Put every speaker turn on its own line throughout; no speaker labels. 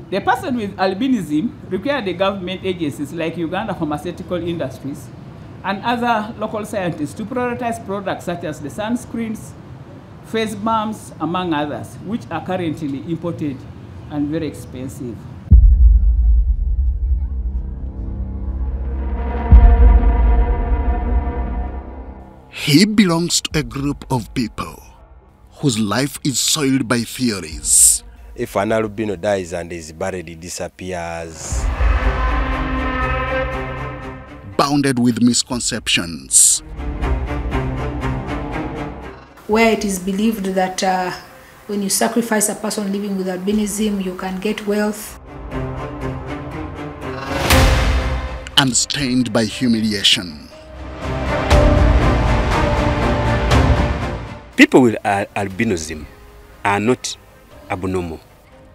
The person with albinism required the government agencies like Uganda Pharmaceutical Industries and other local scientists to prioritize products such as the sunscreens, face balms, among others, which are currently imported and very expensive.
He belongs to a group of people whose life is soiled by theories.
If an albino dies and is buried, it disappears.
Bounded with misconceptions.
Where it is believed that when you sacrifice a person living with albinism, you can get wealth.
And stained by humiliation.
People with albinism are not abnormal.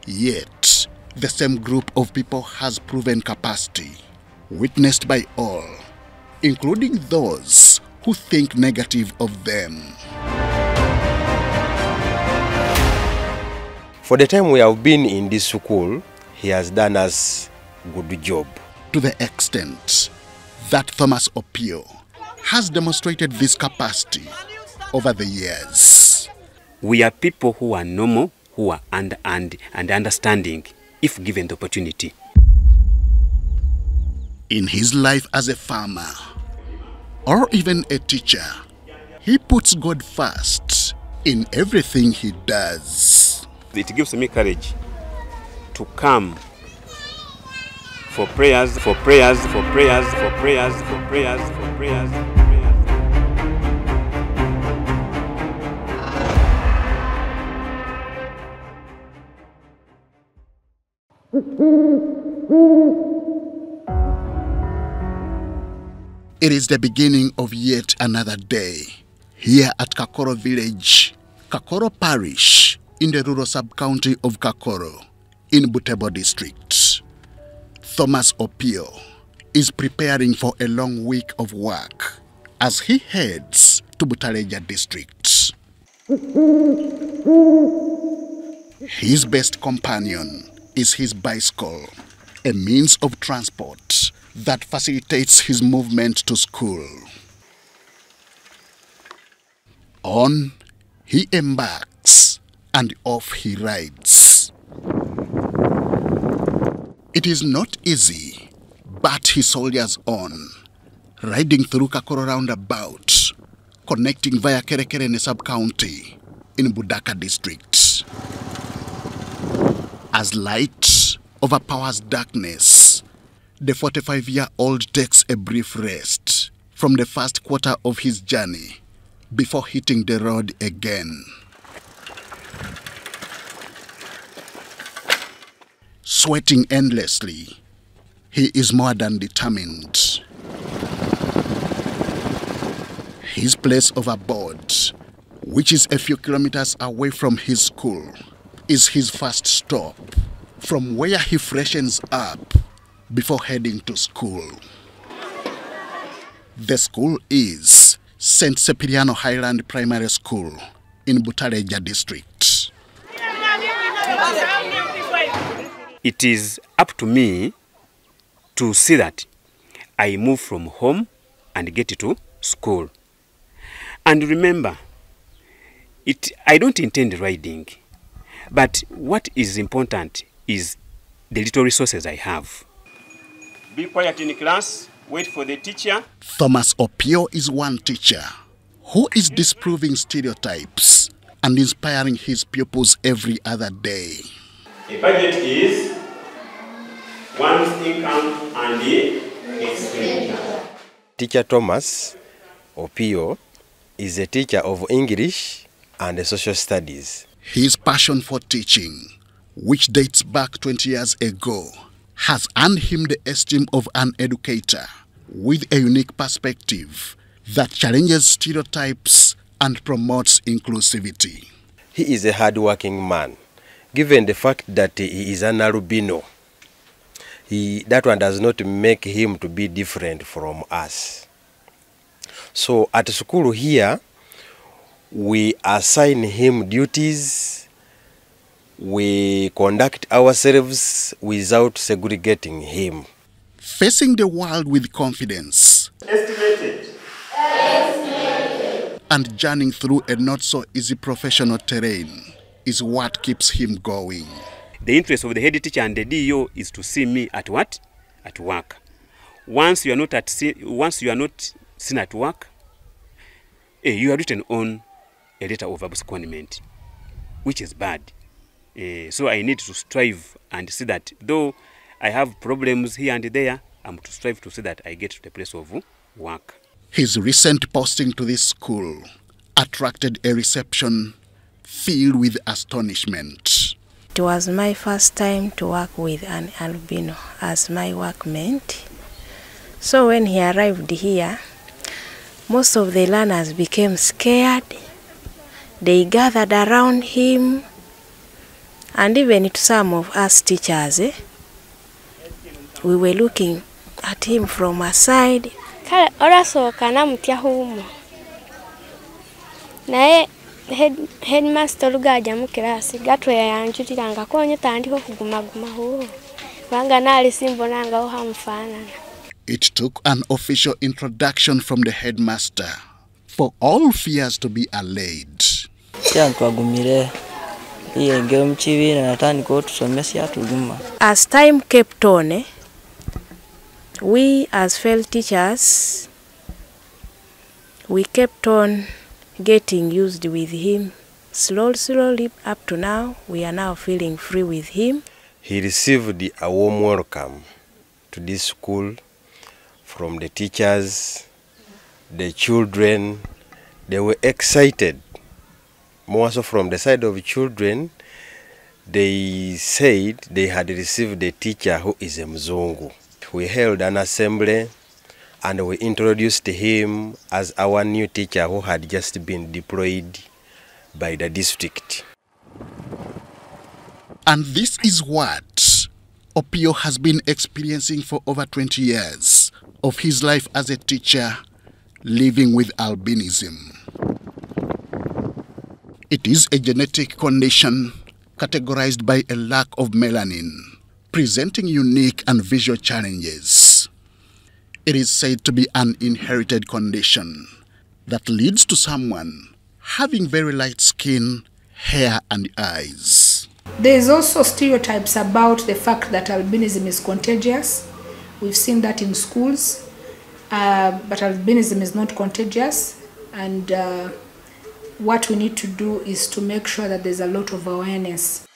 Yet, the same group of people has proven capacity, witnessed by all, including those who think negative of them.
For the time we have been in this school, he has done us a good job.
To the extent that Thomas Opio has demonstrated this capacity over the years.
We are people who are normal, who are and understanding, if given the opportunity.
In his life as a farmer, or even a teacher, he puts God first in everything he does.
It gives me courage to come for prayers, for prayers, for prayers, for prayers, for prayers, for prayers, for prayers.
It is the beginning of yet another day here at Kakoro village, Kakoro parish, in the rural sub-county of Kakoro, in Butebo district. Thomas Opio is preparing for a long week of work as he heads to Butaleja district. His best companion is his bicycle, a means of transport that facilitates his movement to school. On he embarks and off he rides. It is not easy, but he soldiers on, riding through Kakoro roundabout, connecting via Kerekerene sub-county in Budaka district. As light overpowers darkness, the 45-year-old takes a brief rest from the first quarter of his journey before hitting the road again. Sweating endlessly, he is more than determined. His place of abode, which is a few kilometers away from his school, is his first stop, from where he freshens up before heading to school. The school is St. Sepiriano Highland Primary School in Butaleja district.
It is up to me to see that I move from home and get to school. And remember, I don't intend riding, but what is important is the little resources I have. Be quiet in class, wait for the teacher.
Thomas Opio is one teacher who is disproving stereotypes and inspiring his pupils every other day.
A budget is one's income and the expenditure.
Teacher Thomas Opio is a teacher of English and social studies.
His passion for teaching, which dates back 20 years ago, has earned him the esteem of an educator with a unique perspective that challenges stereotypes and promotes inclusivity.
He is a hard-working man. Given the fact that he is an albino, that one does not make him to be different from us. So at school here, we assign him duties we conduct ourselves without segregating him.
Facing the world with confidence.
Estimated.
And journeying through a not so easy professional terrain is what keeps him going.
The interest of the head teacher and the DO is to see me at what? At work. Once you are not seen at work, you are written on a letter of abscondment, which is bad. So I need to strive and see that though I have problems here and there, I'm to strive to see that I get to the place of work.
His recent posting to this school attracted a reception filled with astonishment.
It was my first time to work with an albino as my workmate. So when he arrived here, most of the learners became scared. They gathered around him, and even to some of us teachers, we were looking at him from a side.
Headmaster lugaja mu class gatwe yanjutiranga konye tandiko kugumaguma ho banga nali simbonanga ho hamfana.
It took an official introduction from the headmaster for all fears to be allayed.
As time kept on, we as fellow teachers, we kept on getting used with him. Slowly up to now, we are now feeling free with him.
He received a warm welcome to this school from the teachers, the children. They were excited. More so from the side of children, they said they had received a teacher who is a Mzungu. We held an assembly and we introduced him as our new teacher who had just been deployed by the district.
And this is what Opio has been experiencing for over 20 years of his life as a teacher living with albinism. It is a genetic condition categorized by a lack of melanin, presenting unique and visual challenges. It is said to be an inherited condition that leads to someone having very light skin, hair, and eyes.
There is also stereotypes about the fact that albinism is contagious. We've seen that in schools, but albinism is not contagious, and what we need to do is to make sure that there's a lot of awareness.